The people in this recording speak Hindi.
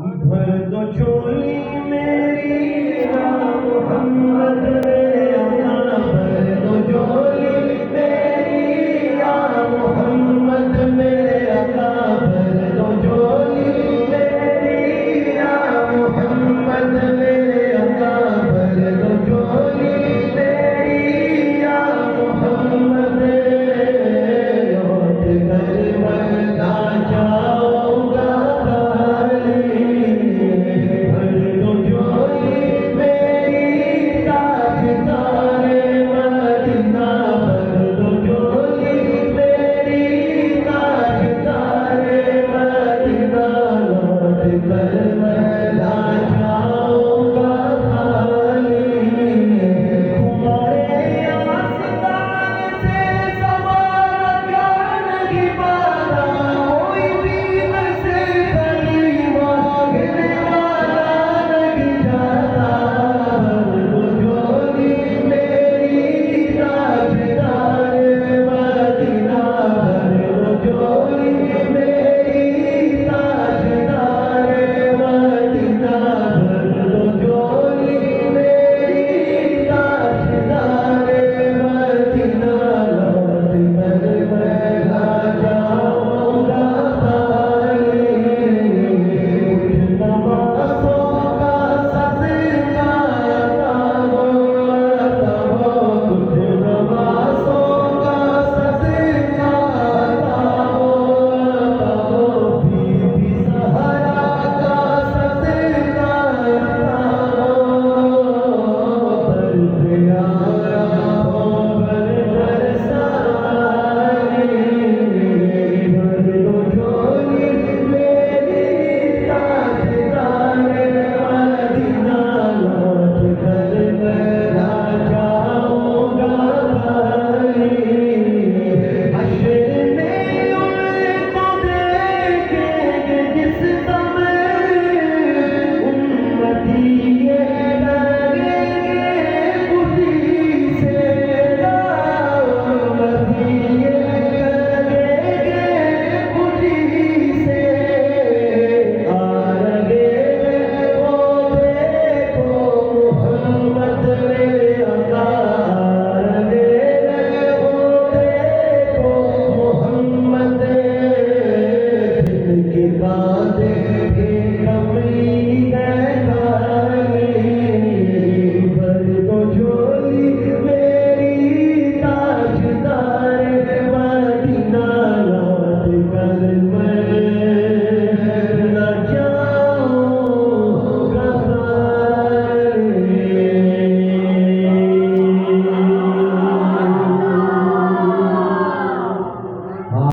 भर दो झोली मेरी या मोहम्मद मेरे आका, भर दो झोली मेरी या मोहम्मद मेरे आका, भर दो झोली मेरी या मोहम्मद मेरे आका, भर दो झोली मेरी या मोहम्मद। लौट कर मरना जाऊंगा कर